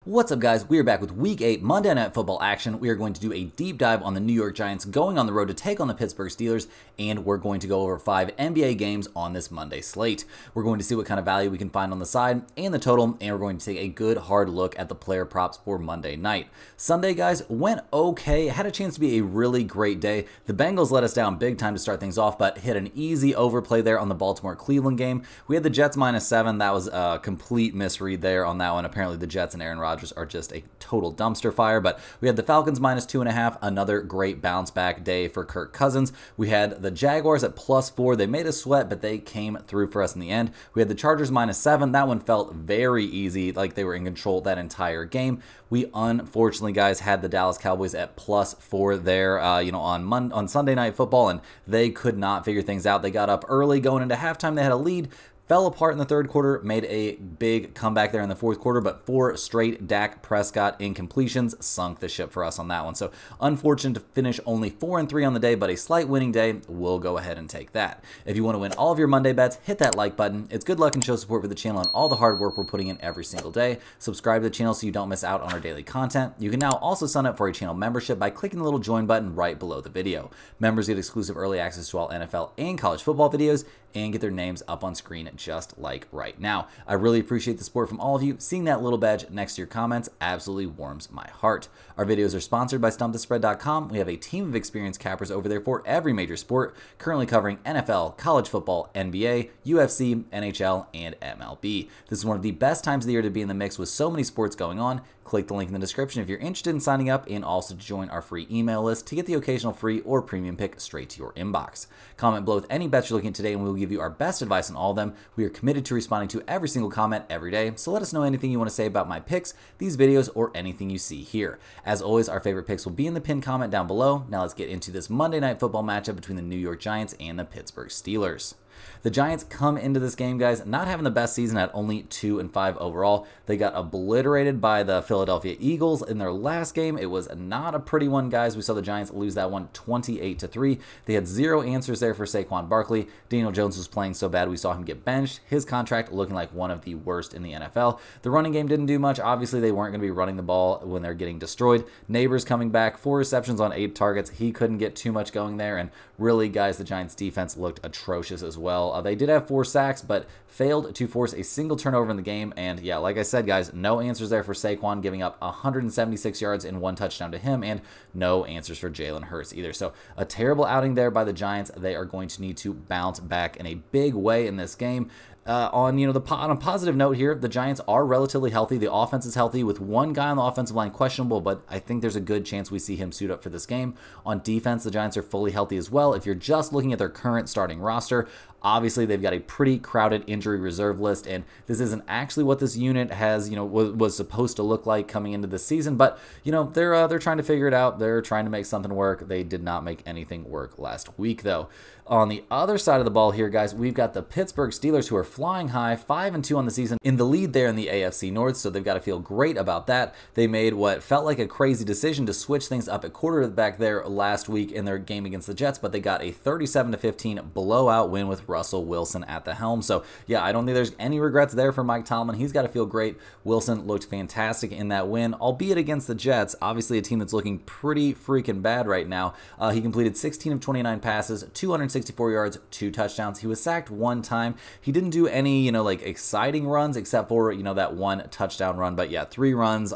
What's up, guys? We are back with Week 8 Monday Night Football action. We are going to do a deep dive on the New York Giants going on the road to take on the Pittsburgh Steelers, and we're going to go over 5 NBA games on this Monday slate. We're going to see what kind of value we can find on the side and the total, and we're going to take a good hard look at the player props for Monday night. Sunday, guys, went okay. Had a chance to be a really great day. The Bengals let us down big time to start things off, but hit an easy overplay there on the Baltimore-Cleveland game. We had the Jets -7. That was a complete misread there on that one. Apparently, the Jets and Aaron Rodgers are just a total dumpster fire, but we had the Falcons -2.5, another great bounce back day for Kirk Cousins. We had the Jaguars at +4. They made us sweat, but they came through for us in the end. We had the Chargers -7. That one felt very easy, like they were in control that entire game. We unfortunately, guys, had the Dallas Cowboys at +4 there, on Sunday Night Football, and they could not figure things out. They got up early going into halftime. They had a lead. Fell apart in the third quarter, made a big comeback there in the fourth quarter, but 4 straight Dak Prescott incompletions sunk the ship for us on that one. So unfortunate to finish only 4-3 on the day, but a slight winning day. We'll go ahead and take that. If you want to win all of your Monday bets, hit that like button. It's good luck and show support for the channel and all the hard work we're putting in every single day. Subscribe to the channel so you don't miss out on our daily content. You can now also sign up for a channel membership by clicking the little join button right below the video. Members get exclusive early access to all NFL and college football videos and get their names up on screen just like right now. I really appreciate the support from all of you. Seeing that little badge next to your comments absolutely warms my heart. Our videos are sponsored by StumpTheSpread.com. We have a team of experienced cappers over there for every major sport, currently covering NFL, college football, NBA, UFC, NHL, and MLB. This is one of the best times of the year to be in the mix with so many sports going on. Click the link in the description if you're interested in signing up, and also to join our free email list to get the occasional free or premium pick straight to your inbox. Comment below with any bets you're looking at today, and we will give you our best advice on all of them. We are committed to responding to every single comment every day, so let us know anything you want to say about my picks, these videos, or anything you see here. As always, our favorite picks will be in the pinned comment down below. Now let's get into this Monday Night Football matchup between the New York Giants and the Pittsburgh Steelers. The Giants come into this game, guys, not having the best season at only 2-5 overall. They got obliterated by the Philadelphia Eagles in their last game. It was not a pretty one, guys. We saw the Giants lose that one 28-3. They had 0 answers there for Saquon Barkley. Daniel Jones was playing so bad we saw him get benched. His contract looking like one of the worst in the NFL. The running game didn't do much. Obviously, they weren't going to be running the ball when they're getting destroyed. Neighbors coming back, 4 receptions on 8 targets. He couldn't get too much going there, and really, guys, the Giants defense looked atrocious as well. They did have 4 sacks, but failed to force a single turnover in the game. And yeah, like I said, guys, no answers there for Saquon, giving up 176 yards and 1 touchdown to him, and no answers for Jalen Hurts either. So a terrible outing there by the Giants. They are going to need to bounce back in a big way in this game. On a positive note here, the Giants are relatively healthy. The offense is healthy with one guy on the offensive line questionable, but I think there's a good chance we see him suit up for this game. On defense, the Giants are fully healthy as well. If you're just looking at their current starting roster, obviously they've got a pretty crowded injury reserve list, and this isn't actually what this unit has, was supposed to look like coming into the season. But they're trying to figure it out. They're trying to make something work. They did not make anything work last week, though. On the other side of the ball here, guys, we've got the Pittsburgh Steelers, who are flying high, 5-2 on the season, in the lead there in the AFC North, so they've got to feel great about that. They made what felt like a crazy decision to switch things up at quarterback there last week in their game against the Jets, but they got a 37-15 blowout win with Russell Wilson at the helm. So yeah, I don't think there's any regrets there for Mike Tomlin. He's got to feel great. Wilson looked fantastic in that win, albeit against the Jets, obviously a team that's looking pretty freaking bad right now. He completed 16 of 29 passes, 264 yards, 2 touchdowns. He was sacked 1 time. He didn't do any, exciting runs except for, that 1 touchdown run. But yeah, 3 runs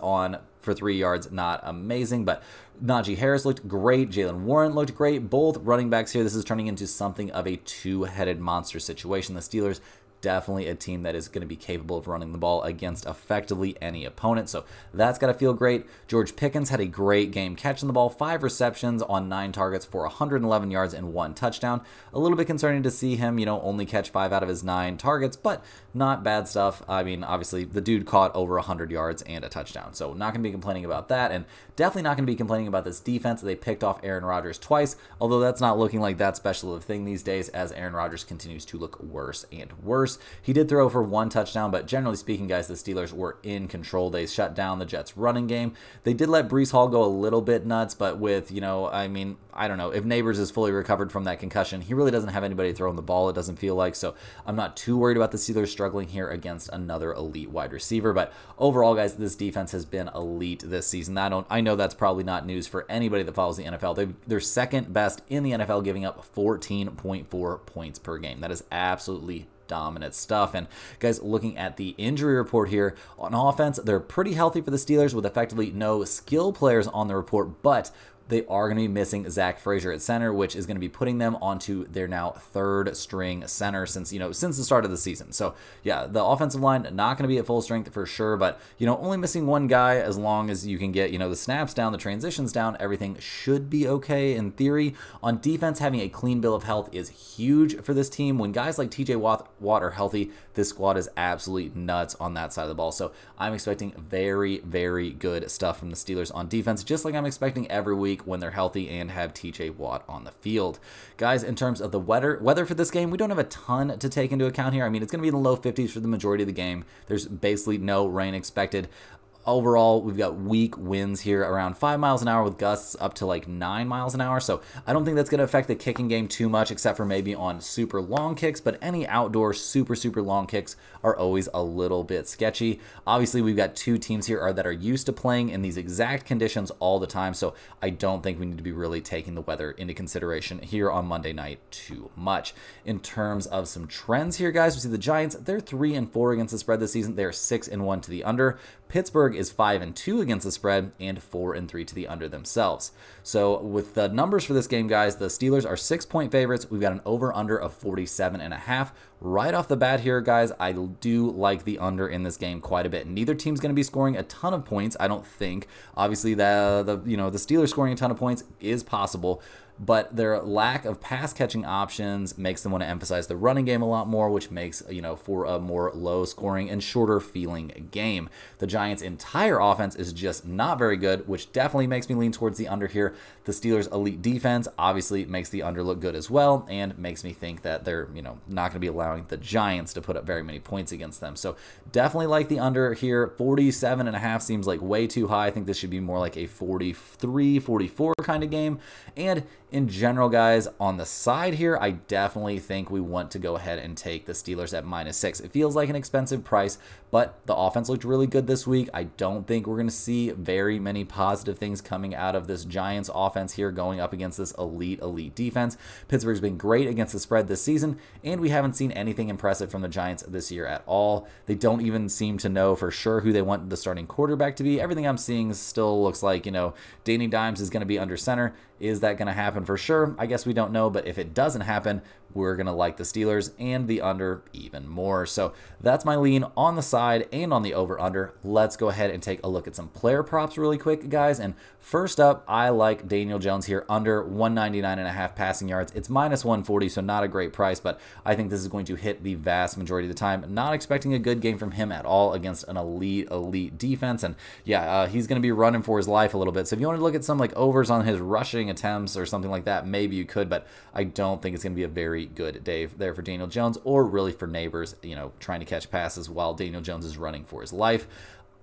for 3 yards, not amazing. But Najee Harris looked great. Jalen Warren looked great. Both running backs here. This is turning into something of a 2-headed monster situation. The Steelers, definitely a team that is going to be capable of running the ball against effectively any opponent. So that's got to feel great. George Pickens had a great game catching the ball, 5 receptions on 9 targets for 111 yards and 1 touchdown. A little bit concerning to see him, only catch 5 out of his 9 targets, but not bad stuff. I mean, obviously the dude caught over 100 yards and a touchdown. So not going to be complaining about that, and definitely not going to be complaining about this defense. They picked off Aaron Rodgers twice, although that's not looking like that special of a thing these days as Aaron Rodgers continues to look worse and worse. worse. He did throw for 1 touchdown, but generally speaking, guys, the Steelers were in control. They shut down the Jets' running game. They did let Breece Hall go a little bit nuts, but with, I mean, I don't know. If Neighbors is fully recovered from that concussion, he really doesn't have anybody throwing the ball, it doesn't feel like. So I'm not too worried about the Steelers struggling here against another elite wide receiver. But overall, guys, this defense has been elite this season. I know that's probably not news for anybody that follows the NFL. They're second best in the NFL, giving up 14.4 points per game. That is absolutely dominant stuff. And guys, looking at the injury report here on offense, they're pretty healthy for the Steelers with effectively no skill players on the report, but they are going to be missing Zach Frazier at center, which is going to be putting them onto their now 3rd string center since the start of the season. So yeah, the offensive line not going to be at full strength for sure, but only missing one guy, as long as you can get the snaps down, the transitions down, everything should be okay in theory. On defense, having a clean bill of health is huge for this team. When guys like TJ Watt are healthy, this squad is absolutely nuts on that side of the ball. So I'm expecting very, very good stuff from the Steelers on defense, just like I'm expecting every week when they're healthy and have TJ Watt on the field. Guys, in terms of the weather for this game, we don't have a ton to take into account here. I mean, it's going to be in the low 50s for the majority of the game. There's basically no rain expected. Overall, we've got weak winds here around 5 miles an hour with gusts up to like 9 miles an hour. So I don't think that's going to affect the kicking game too much, except for maybe on super long kicks. But any outdoor super long kicks are always a little bit sketchy. Obviously, we've got 2 teams here that are used to playing in these exact conditions all the time. So I don't think we need to be really taking the weather into consideration here on Monday night too much. In terms of some trends here, guys, we see the Giants, they're 3-4 against the spread this season. They're 6-1 to the under. Pittsburgh is 5-2 against the spread and 4-3 to the under themselves. So with the numbers for this game, guys, the Steelers are 6-point favorites. We've got an over-under of 47.5. Right off the bat here, guys, I do like the under in this game quite a bit. Neither team's going to be scoring a ton of points, I don't think. Obviously, the Steelers scoring a ton of points is possible, but their lack of pass-catching options makes them want to emphasize the running game a lot more, which makes, for a more low-scoring and shorter-feeling game. The Giants' entire offense is just not very good, which definitely makes me lean towards the under here. The Steelers' elite defense obviously makes the under look good as well, and makes me think that they're, not going to be allowing the Giants to put up very many points against them. So definitely like the under here. 47.5 seems like way too high. I think this should be more like a 43, 44 kind of game. And in general, guys, on the side here, I definitely think we want to go ahead and take the Steelers at -6. It feels like an expensive price, but the offense looked really good this week. I don't think we're going to see very many positive things coming out of this Giants offense here going up against this elite defense. Pittsburgh's been great against the spread this season, and we haven't seen anything impressive from the Giants this year at all. They don't even seem to know for sure who they want the starting quarterback to be. Everything I'm seeing still looks like, Danny Dimes is going to be under center. Is that going to happen for sure? I guess we don't know, but if it doesn't happen, we're going to like the Steelers and the under even more. So that's my lean on the side and on the over-under. Let's go ahead and take a look at some player props really quick, guys. And first up, I like Daniel Jones here under 199.5 passing yards. It's -140, so not a great price, but I think this is going to hit the vast majority of the time. Not expecting a good game from him at all against an elite defense. And yeah, he's going to be running for his life a little bit. So if you want to look at some like overs on his rushing attempts or something like that, maybe you could, but I don't think it's going to be a very good day there for Daniel Jones, or really for Neighbors, trying to catch passes while Daniel Jones is running for his life.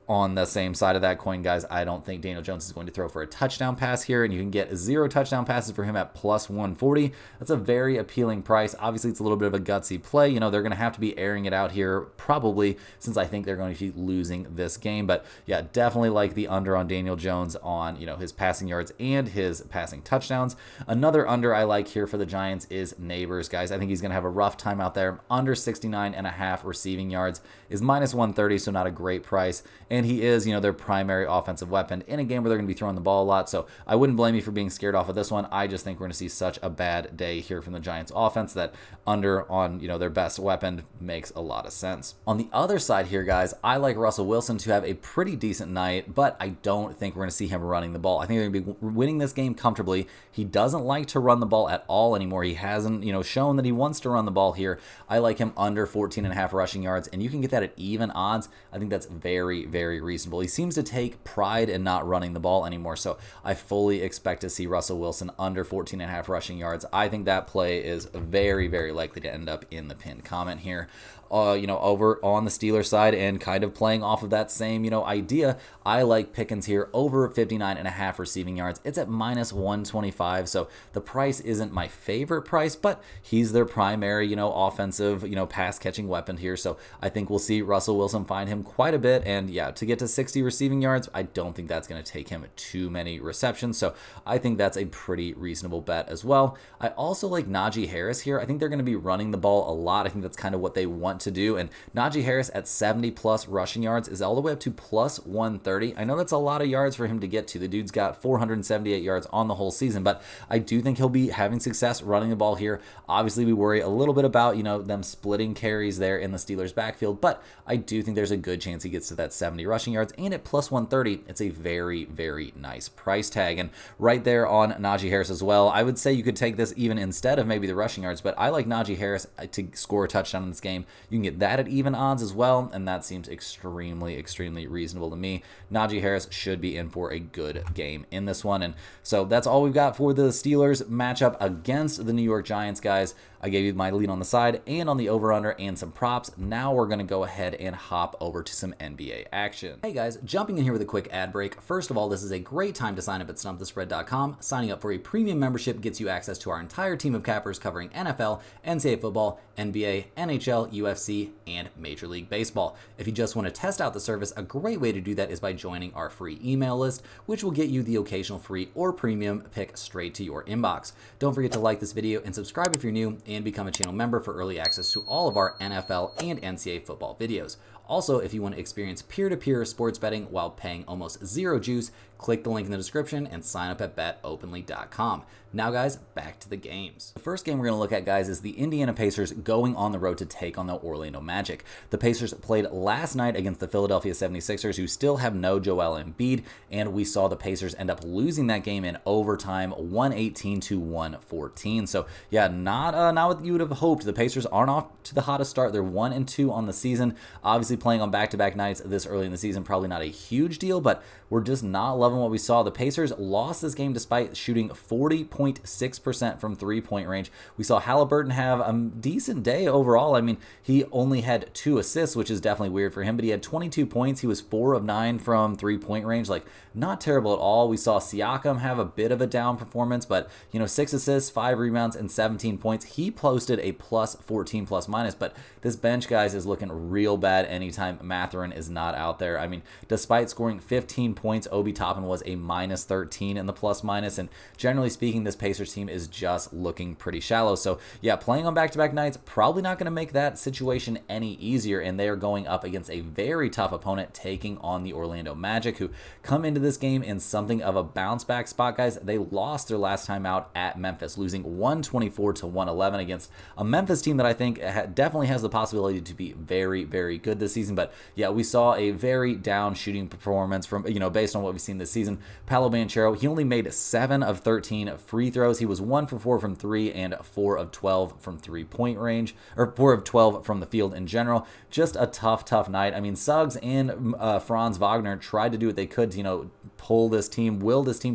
On the same side of that coin, guys, I don't think Daniel Jones is going to throw for a touchdown pass here, and you can get 0 touchdown passes for him at +140. That's a very appealing price. Obviously, it's a little bit of a gutsy play. They're going to have to be airing it out here probably, since I think they're going to be losing this game. But yeah, definitely like the under on Daniel Jones on, his passing yards and his passing touchdowns. Another under I like here for the Giants is Neighbors, guys. I think he's going to have a rough time out there. Under 69.5 receiving yards is -130, so not a great price. And he is, their primary offensive weapon in a game where they're going to be throwing the ball a lot. So I wouldn't blame you for being scared off of this one. I just think we're going to see such a bad day here from the Giants offense that under on, their best weapon makes a lot of sense. On the other side here, guys, I like Russell Wilson to have a pretty decent night, but I don't think we're going to see him running the ball. I think they're going to be winning this game comfortably. He doesn't like to run the ball at all anymore. He hasn't, shown that he wants to run the ball here. I like him under 14.5 rushing yards, and you can get that at even odds. I think that's very very reasonable. He seems to take pride in not running the ball anymore, so I fully expect to see Russell Wilson under 14.5 rushing yards. I think that play is very, very likely to end up in the pinned comment here. Over on the Steelers side, and kind of playing off of that same, idea, I like Pickens here over 59.5 receiving yards. It's at -125, so the price isn't my favorite price, but he's their primary, offensive, pass catching weapon here. So I think we'll see Russell Wilson find him quite a bit. And yeah, to get to 60 receiving yards, I don't think that's going to take him too many receptions. So I think that's a pretty reasonable bet as well. I also like Najee Harris here. I think they're going to be running the ball a lot. I think that's kind of what they want to do. And Najee Harris at 70 plus rushing yards is all the way up to +130. I know that's a lot of yards for him to get to. The dude's got 478 yards on the whole season, but I do think he'll be having success running the ball here. Obviously, we worry a little bit about, them splitting carries there in the Steelers backfield, but I do think there's a good chance he gets to that 70 rushing yards, and at +130, it's a very, very nice price tag. And right there on Najee Harris as well, I would say you could take this even instead of maybe the rushing yards, but I like Najee Harris to score a touchdown in this game. You can get that at even odds as well, and that seems extremely, extremely reasonable to me. Najee Harris should be in for a good game in this one. And so that's all we've got for the Steelers matchup against the New York Giants, guys. I gave you my lead on the side and on the over-under and some props. Now we're going to go ahead and hop over to some NBA action. Hey guys, jumping in here with a quick ad break. First of all, this is a great time to sign up at stumpthespread.com. Signing up for a premium membership gets you access to our entire team of cappers covering NFL, NCAA football, NBA, NHL, UFC, and Major League Baseball. If you just want to test out the service, a great way to do that is by joining our free email list, which will get you the occasional free or premium pick straight to your inbox. Don't forget to like this video and subscribe if you're new, and become a channel member for early access to all of our NFL and NCAA football videos. Also, if you want to experience peer-to-peer sports betting while paying almost zero juice, click the link in the description and sign up at BetOpenly.com. Now guys, back to the games. The first game we're going to look at, guys, is the Indiana Pacers going on the road to take on the Orlando Magic. The Pacers played last night against the Philadelphia 76ers, who still have no Joel Embiid, and we saw the Pacers end up losing that game in overtime, 118-114. So yeah, not what you would have hoped. The Pacers aren't off to the hottest start. They're 1-2 on the season. Obviously playing on back-to-back nights this early in the season, probably not a huge deal, but we're just not loving what we saw. The Pacers lost this game despite shooting 40.6% from three-point range. We saw Halliburton have a decent day overall. I mean, he only had 2 assists, which is definitely weird for him, but he had 22 points. He was 4 of 9 from three-point range. Like, not terrible at all. We saw Siakam have a bit of a down performance, but, 6 assists, 5 rebounds, and 17 points. He posted a +14 ±, but this bench, guys, is looking real bad anytime Mathurin is not out there. I mean, despite scoring 15 points, Obi Toppin was a -13 in the ±, and generally speaking, this Pacers team is just looking pretty shallow. So yeah, playing on back-to-back nights, probably not going to make that situation any easier, and they are going up against a very tough opponent, taking on the Orlando Magic, who come into this game in something of a bounce-back spot, guys. They lost their last time out at Memphis, losing 124-111 against a Memphis team that I think definitely has the possibility to be very, very good this season. But yeah, we saw a very down shooting performance from, based on what we've seen this season. Paolo Banchero, he only made 7 of 13 free throws. He was 1 for 4 from 3 and 4 of 12 from three-point range, or 4 of 12 from the field in general. Just a tough night. I mean, Suggs and Franz Wagner tried to do what they could to, will this team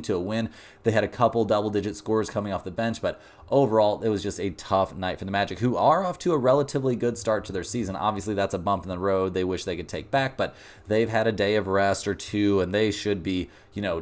to a win. They had a couple double-digit scores coming off the bench, but overall, it was just a tough night for the Magic, who are off to a relatively good start to their season. Obviously, that's a bump in the road they wish they could take back, but they've had a day of rest or two, and they should be,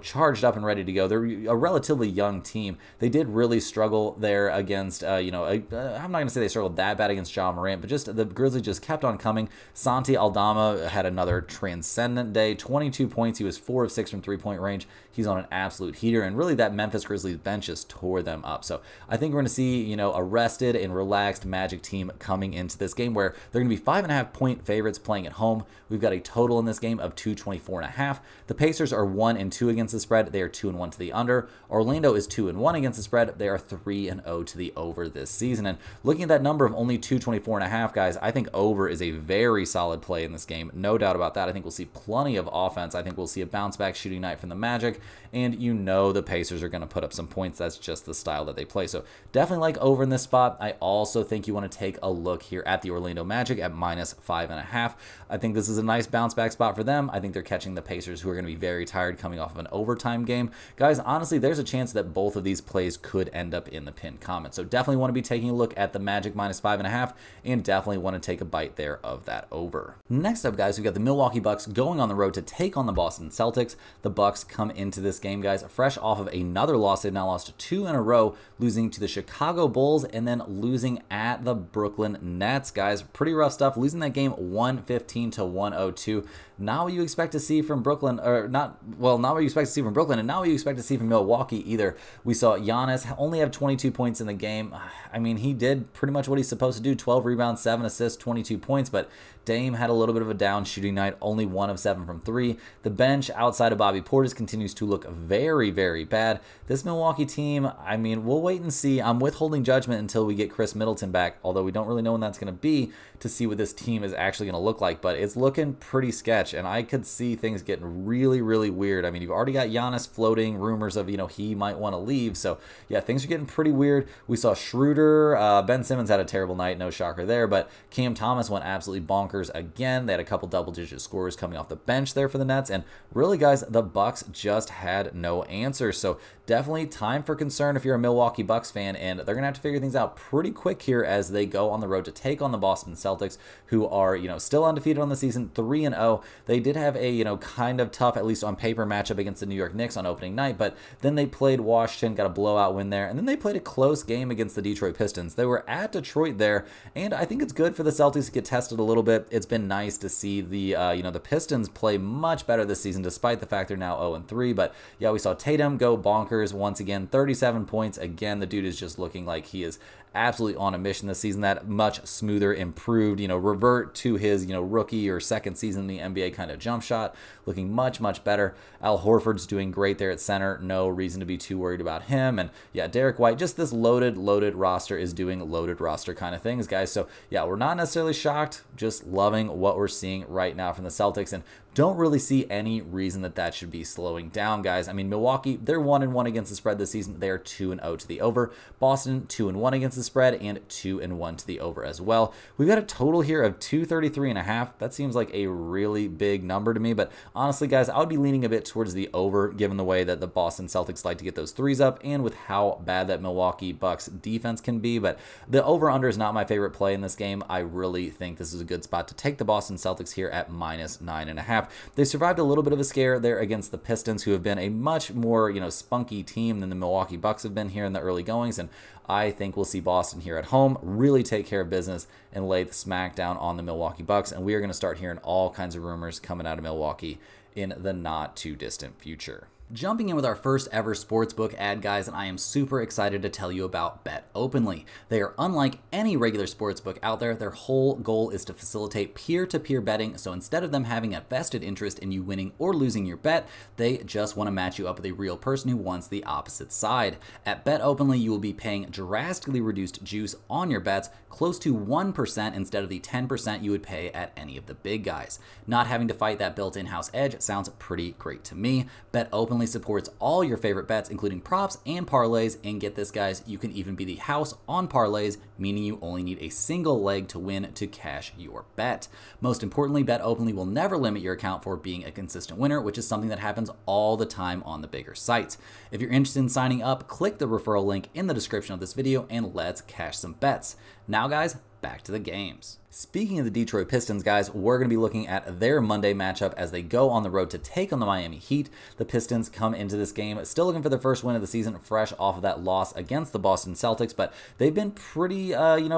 charged up and ready to go. They're a relatively young team. They did really struggle there against, I'm not going to say they struggled that bad against Ja Morant, but just the Grizzlies just kept on coming. Santi Aldama had another transcendent day, 22 points. He was 4 of 6 from three-point range. He's on an absolute heater, and really that Memphis Grizzlies bench just tore them up. So I think we're going to see, a rested and relaxed Magic team coming into this game, where they're going to be 5.5-point favorites playing at home. We've got a total in this game of 224.5. The Pacers are 1-2 against the spread. They are 2-1 to the under. Orlando is 2-1 against the spread. They are 3-0 to the over this season. And looking at that number of only 224.5, guys, I think over is a very solid play in this game. No doubt about that. I think we'll see plenty of offense. I think we'll see a bounce back shooting night from the Magic, and you know the Pacers are going to put up some points. That's just the style that they play. So definitely like over in this spot. I also think you want to take a look here at the Orlando Magic at -5.5. I think this is a nice bounce back spot for them. I think they're catching the Pacers, who are going to be very tired coming off of an overtime game. Guys, honestly, there's a chance that both of these plays could end up in the pinned comment. So definitely want to be taking a look at the Magic -5.5, and definitely want to take a bite there of that over. Next up, guys, we've got the Milwaukee Bucks going on the road to take on the Boston Celtics. The Bucks come into this game, guys, fresh off of another loss. They've now lost 2 in a row, losing to the Chicago Bulls and then losing at the Brooklyn Nets, guys. Pretty rough stuff. Losing that game 115 to 102. Not what you expect to see from Brooklyn, or not what you expect to see from Brooklyn, and not what you expect to see from Milwaukee either. We saw Giannis only have 22 points in the game. I mean, he did pretty much what he's supposed to do: 12 rebounds, 7 assists, 22 points, but Dame had a little bit of a down shooting night, only 1 of 7 from 3. The bench outside of Bobby Portis continues to look very, very bad. This Milwaukee team, I mean, we'll wait and see. I'm withholding judgment until we get Chris Middleton back, although we don't really know when that's going to be, to see what this team is actually going to look like, but it's looking pretty sketch, and I could see things getting really, really weird. I mean, you've already got Giannis floating rumors of, he might want to leave, so yeah, things are getting pretty weird. We saw Schroeder, Ben Simmons had a terrible night, no shocker there, but Cam Thomas went absolutely bonkers again. They had a couple double-digit scores coming off the bench there for the Nets, and really, guys, the Bucks just had no answers, so definitely time for concern if you're a Milwaukee Bucks fan, and they're going to have to figure things out pretty quick here as they go on the road to take on the Boston Celtics, who are, still undefeated on the season, 3-0. They did have a, kind of tough, at least on paper, matchup against the New York Knicks on opening night, but then they played Washington, got a blowout win there, and then they played a close game against the Detroit Pistons. They were at Detroit there, and I think it's good for the Celtics to get tested a little bit. It's been nice to see the, the Pistons play much better this season, despite the fact they're now 0-3, but yeah, we saw Tatum go bonkers once again, 37 points. Again, the dude is just looking like he is absolutely on a mission this season. That much smoother, improved, revert to his, rookie or second season in the NBA kind of jump shot, looking much, much better. Al Horford's doing great there at center. No reason to be too worried about him. And yeah, Derek White, just this loaded roster is doing loaded roster kind of things, guys. So yeah, we're not necessarily shocked, just loving what we're seeing right now from the Celtics, and don't really see any reason that should be slowing down, guys. I mean, Milwaukee, they're 1-1 against the spread this season. They are 2-0 to the over. Boston, 2-1 against the spread, and 2-1 to the over as well. We've got a total here of 233.5. That seems like a really big number to me, but honestly, guys, I would be leaning a bit towards the over, given the way that the Boston Celtics like to get those threes up, and with how bad that Milwaukee Bucks defense can be. But the over-under is not my favorite play in this game. I really think this is a good spot to take the Boston Celtics here at -9.5. They survived a little bit of a scare there against the Pistons, who have been a much more, spunky team than the Milwaukee Bucks have been here in the early goings, and I think we'll see Boston here at home really take care of business and lay the smack down on the Milwaukee Bucks, and we are going to start hearing all kinds of rumors coming out of Milwaukee in the not too distant future. Jumping in with our first ever sportsbook ad, guys, and I am super excited to tell you about BetOpenly. They are unlike any regular sportsbook out there. Their whole goal is to facilitate peer-to-peer betting, so instead of them having a vested interest in you winning or losing your bet, they just want to match you up with a real person who wants the opposite side. At BetOpenly, you will be paying drastically reduced juice on your bets, close to 1% instead of the 10% you would pay at any of the big guys. Not having to fight that built-in house edge sounds pretty great to me. BetOpenly supports all your favorite bets, including props and parlays, and get this, guys, you can even be the house on parlays, meaning you only need a single leg to win to cash your bet. Most importantly, BetOpenly will never limit your account for being a consistent winner, which is something that happens all the time on the bigger sites. If you're interested in signing up, click the referral link in the description of this video and let's cash some bets. Now, guys, back to the games. Speaking of the Detroit Pistons, guys, we're going to be looking at their Monday matchup as they go on the road to take on the Miami Heat. The Pistons come into this game still looking for their first win of the season, fresh off of that loss against the Boston Celtics, but they've been pretty,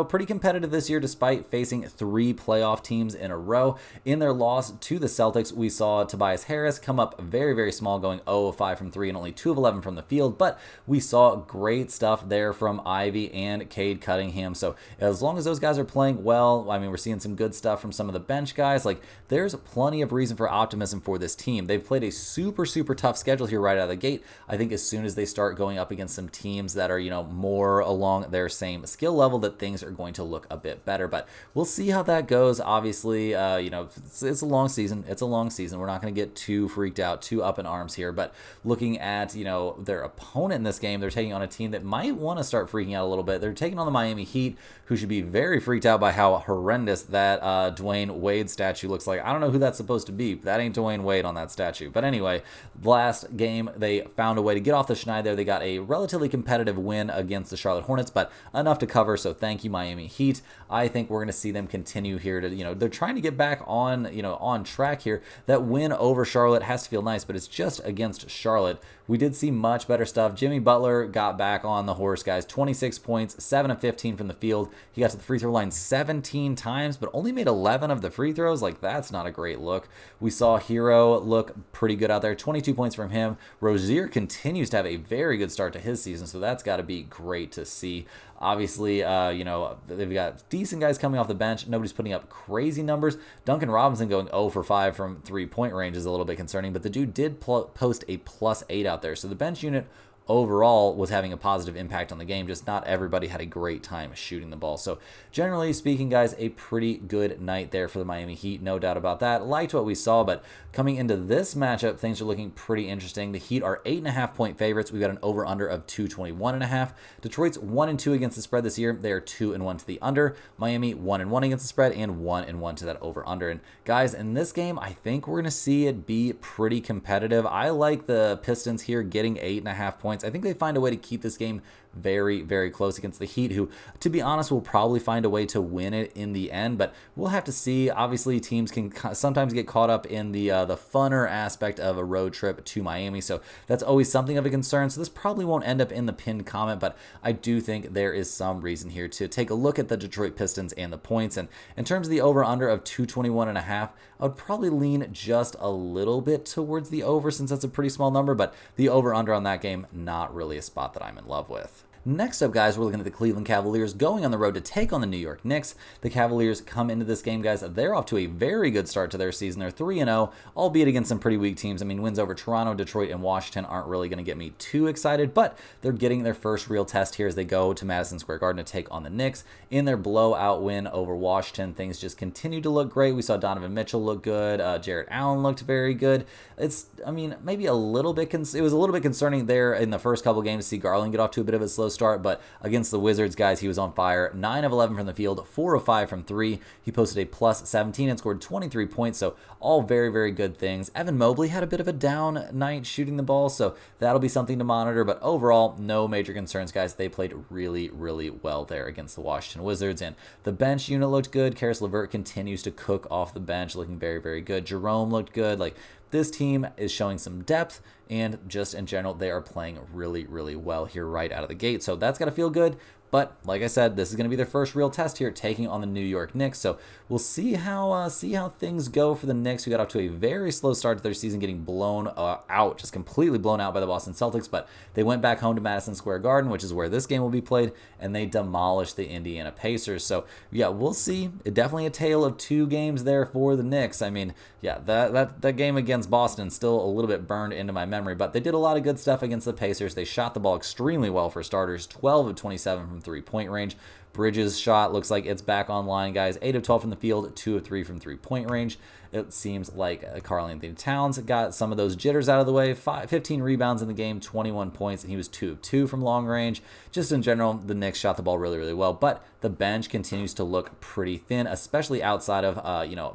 pretty competitive this year despite facing 3 playoff teams in a row. In their loss to the Celtics, we saw Tobias Harris come up very, very small, going 0 of 5 from 3 and only 2 of 11 from the field, but we saw great stuff there from Ivy and Cade Cunningham. So as long as those guys are playing well, I mean, mean, we're seeing some good stuff from some of the bench guys. Like, there's plenty of reason for optimism for this team. They've played a super, super tough schedule here right out of the gate. I think as soon as they start going up against some teams that are, more along their same skill level, that things are going to look a bit better. But we'll see how that goes. Obviously, it's a long season. It's a long season. We're not going to get too freaked out, too up in arms here. But looking at, their opponent in this game, they're taking on a team that might want to start freaking out a little bit. They're taking on the Miami Heat, who should be very freaked out by how horrendous that Dwayne Wade statue looks like. I don't know who that's supposed to be. That ain't Dwayne Wade on that statue. But anyway, last game, they found a way to get off the schneid there. They got a relatively competitive win against the Charlotte Hornets, but enough to cover, so thank you, Miami Heat. I think we're going to see them continue here to, they're trying to get back on, on track here. That win over Charlotte has to feel nice, but it's just against Charlotte. We did see much better stuff. Jimmy Butler got back on the horse, guys. 26 points, 7 of 15 from the field. He got to the free throw line 17 times, but only made 11 of the free throws. Like, that's not a great look. We saw Hero look pretty good out there. 22 points from him. Rozier continues to have a very good start to his season, so that's got to be great to see. Obviously, they've got decent guys coming off the bench. Nobody's putting up crazy numbers. Duncan Robinson going 0 for 5 from three-point range is a little bit concerning, but the dude did post a +8 out there. So the bench unit overall was having a positive impact on the game. Just not everybody had a great time shooting the ball. So generally speaking, guys, a pretty good night there for the Miami Heat. No doubt about that. Liked what we saw, but coming into this matchup, things are looking pretty interesting. The Heat are 8.5-point favorites. We've got an over-under of 221.5. Detroit's 1-2 against the spread this year. They are 2-1 to the under. Miami 1-1 against the spread and 1-1 to that over-under. And guys, in this game, I think we're going to see it be pretty competitive. I like the Pistons here getting 8.5 points. I think they find a way to keep this game very, very close against the Heat, who, to be honest, will probably find a way to win it in the end, but we'll have to see. Obviously, teams can sometimes get caught up in the funner aspect of a road trip to Miami, so that's always something of a concern. So this probably won't end up in the pinned comment, but I do think there is some reason here to take a look at the Detroit Pistons and the points. And in terms of the over-under of 221.5, I would probably lean just a little bit towards the over, since that's a pretty small number, but the over-under on that game, not really a spot that I'm in love with. Next up, guys, we're looking at the Cleveland Cavaliers going on the road to take on the New York Knicks. The Cavaliers come into this game, guys. They're off to a very good start to their season. They're 3-0, albeit against some pretty weak teams. I mean, wins over Toronto, Detroit, and Washington aren't really going to get me too excited, but they're getting their first real test here as they go to Madison Square Garden to take on the Knicks. In their blowout win over Washington, things just continue to look great. We saw Donovan Mitchell look good. Jarrett Allen looked very good. Maybe a little bit. It was a little bit concerning there in the first couple games to see Garland get off to a bit of a slow start, but against the Wizards, guys, he was on fire. 9 of 11 from the field, 4 of 5 from 3. He posted a +17 and scored 23 points, so all very, very good things. Evan Mobley had a bit of a down night shooting the ball, so that'll be something to monitor, but overall, no major concerns, guys. They played really, really well there against the Washington Wizards, and the bench unit looked good. Karis LeVert continues to cook off the bench, looking very, very good. Jerome looked good. Like, this team is showing some depth, and just in general, they are playing really, really well here right out of the gate. So that's got to feel good. But like I said, this is going to be their first real test here, taking on the New York Knicks. So we'll see how things go for the Knicks, who got off to a very slow start to their season, getting blown out, just completely blown out by the Boston Celtics. But they went back home to Madison Square Garden, which is where this game will be played, and they demolished the Indiana Pacers. So yeah, we'll see. Definitely a tale of two games there for the Knicks. I mean, yeah, that game against Boston still a little bit burned into my memory, but they did a lot of good stuff against the Pacers. They shot the ball extremely well for starters, 12 of 27 from three-point range. Bridges' shot looks like it's back online, guys. 8 of 12 from the field, 2 of 3 from three-point range. It seems like Karl-Anthony Towns got some of those jitters out of the way. 15 rebounds in the game, 21 points, and he was 2 of 2 from long range. Just in general, the Knicks shot the ball really, really well, but the bench continues to look pretty thin, especially outside of,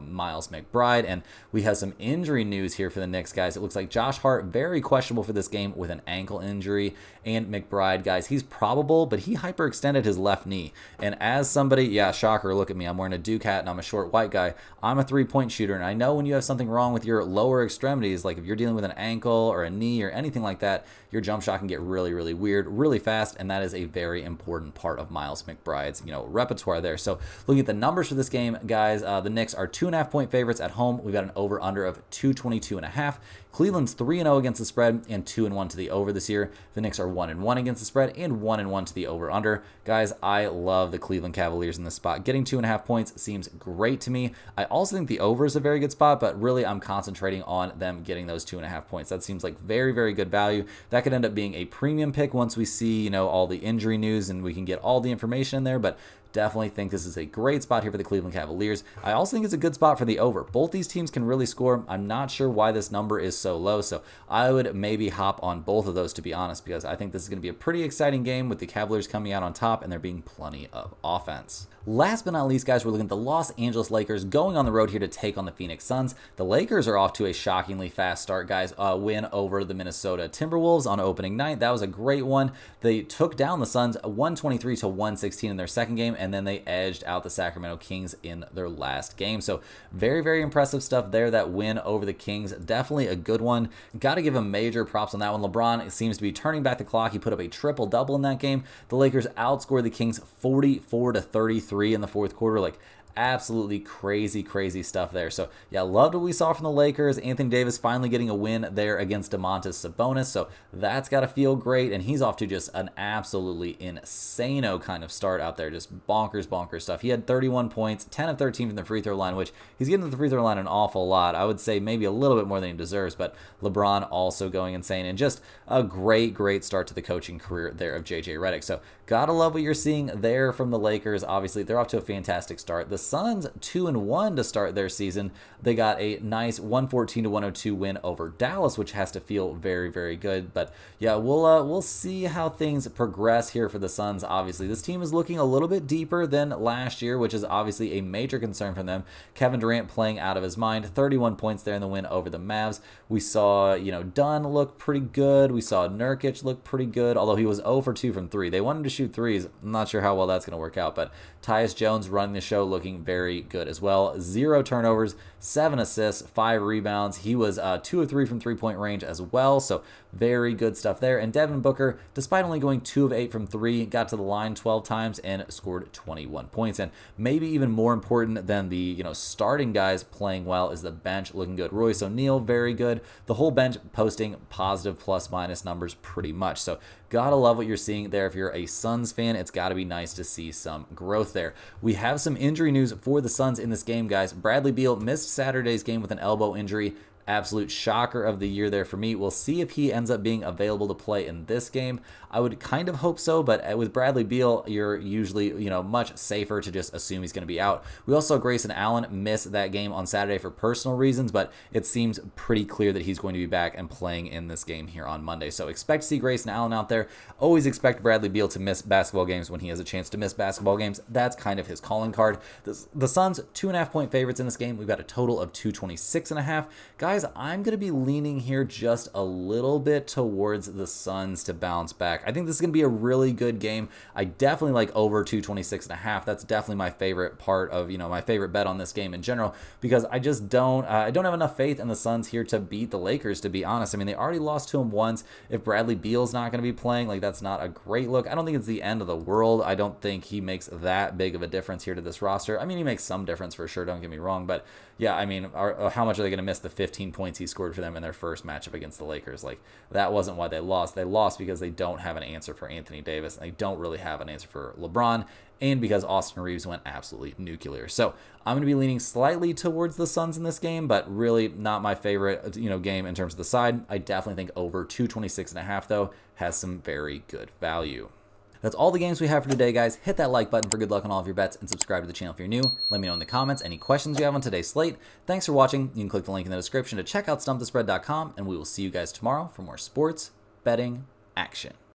Miles McBride, and we have some injury news here for the Knicks, guys. It looks like Josh Hart, very questionable for this game with an ankle injury, and McBride, guys, he's probable, but he hyperextended his left knee, and as somebody, yeah, shocker, look at me, I'm wearing a Duke hat, and I'm a short white guy. I'm a three-point shooter, and I know when you have something wrong with your lower extremities, like if you're dealing with an ankle or a knee or anything like that, your jump shot can get really, really weird, really fast, and that is a very important part of Miles McBride's, repertoire there. So looking at the numbers for this game, guys, the Knicks are 2.5-point favorites at home. We've got an over-under of 222.5. Cleveland's 3-0 against the spread and 2-1 to the over this year. The Knicks are 1-1 against the spread and 1-1 to the over-under. Guys, I love the Cleveland Cavaliers in this spot. Getting 2.5 points seems great to me. I also think the over is a very good spot, but really I'm concentrating on them getting those 2.5 points. That seems like very, very good value. That could end up being a premium pick once we see, all the injury news and we can get all the information in there, but definitely think this is a great spot here for the Cleveland Cavaliers. I also think it's a good spot for the over. Both these teams can really score. I'm not sure why this number is so low, so I would maybe hop on both of those, to be honest, because I think this is going to be a pretty exciting game with the Cavaliers coming out on top and there being plenty of offense. Last but not least, guys, we're looking at the Los Angeles Lakers going on the road here to take on the Phoenix Suns. The Lakers are off to a shockingly fast start, guys. Win over the Minnesota Timberwolves on opening night. That was a great one. They took down the Suns 123 to 116 in their second game, and then they edged out the Sacramento Kings in their last game. So very, very impressive stuff there. That win over the Kings, definitely a good one. Got to give him major props on that one. LeBron seems to be turning back the clock. He put up a triple-double in that game. The Lakers outscored the Kings 44 to 33 in the fourth quarter. Like, absolutely crazy stuff there. So yeah, loved what we saw from the Lakers. Anthony Davis finally getting a win there against Domantas Sabonis, so that's got to feel great, and he's off to just an absolutely insano kind of start out there. Just bonkers stuff. He had 31 points, 10 of 13 from the free throw line, which he's getting to the free throw line an awful lot. I would say maybe a little bit more than he deserves, but LeBron also going insane, and just a great start to the coaching career there of JJ Redick. So gotta love what you're seeing there from the Lakers. Obviously, they're off to a fantastic start. The Suns 2-1 to start their season. They got a nice 114 to 102 win over Dallas, which has to feel very good. But yeah, we'll see how things progress here for the Suns. Obviously, this team is looking a little bit deeper than last year, which is obviously a major concern for them. Kevin Durant playing out of his mind, 31 points there in the win over the Mavs. We saw, Dunn look pretty good. We saw Nurkic look pretty good, although he was 0 for 2 from 3. They wanted to shoot threes. I'm not sure how well that's going to work out, but Tyus Jones running the show, looking very good as well. 0 turnovers, 7 assists, 5 rebounds. He was 2 of 3 from three-point range as well, so very good stuff there. And Devin Booker, despite only going 2 of 8 from 3, got to the line 12 times and scored 21 points. And maybe even more important than the starting guys playing well is the bench looking good. Royce O'Neal, very good. The whole bench posting positive plus-minus numbers pretty much. So gotta love what you're seeing there. If you're a Suns fan, it's got to be nice to see some growth there. We have some injury news for the Suns in this game, guys. Bradley Beal missed Saturday's game with an elbow injury. Absolute shocker of the year there for me. We'll see if he ends up being available to play in this game. I would kind of hope so, but with Bradley Beal, you're usually, much safer to just assume he's going to be out. We also saw Grayson Allen miss that game on Saturday for personal reasons, but it seems pretty clear that he's going to be back and playing in this game here on Monday. So expect to see Grayson Allen out there. Always expect Bradley Beal to miss basketball games when he has a chance to miss basketball games. That's kind of his calling card. The Suns, 2.5-point favorites in this game. We've got a total of 226.5. Guys, I'm going to be leaning here just a little bit towards the Suns to bounce back. I think this is going to be a really good game. I definitely like over 226.5. That's definitely my favorite part of, my favorite bet on this game in general, because I just don't have enough faith in the Suns here to beat the Lakers, to be honest. I mean, they already lost to them once. If Bradley Beal's not going to be playing, that's not a great look. I don't think it's the end of the world. I don't think he makes that big of a difference here to this roster. I mean, he makes some difference for sure, don't get me wrong, but yeah, I mean, how much are they going to miss the 15 points he scored for them in their first matchup against the Lakers? That wasn't why they lost. They lost because they don't have an answer for Anthony Davis, and they don't really have an answer for LeBron, and because Austin Reeves went absolutely nuclear. So I'm going to be leaning slightly towards the Suns in this game, but really not my favorite, game in terms of the side. I definitely think over 226.5 though has some very good value. That's all the games we have for today, guys. Hit that like button for good luck on all of your bets and subscribe to the channel if you're new. Let me know in the comments any questions you have on today's slate. Thanks for watching. You can click the link in the description to check out stumpthespread.com, and we will see you guys tomorrow for more sports betting action.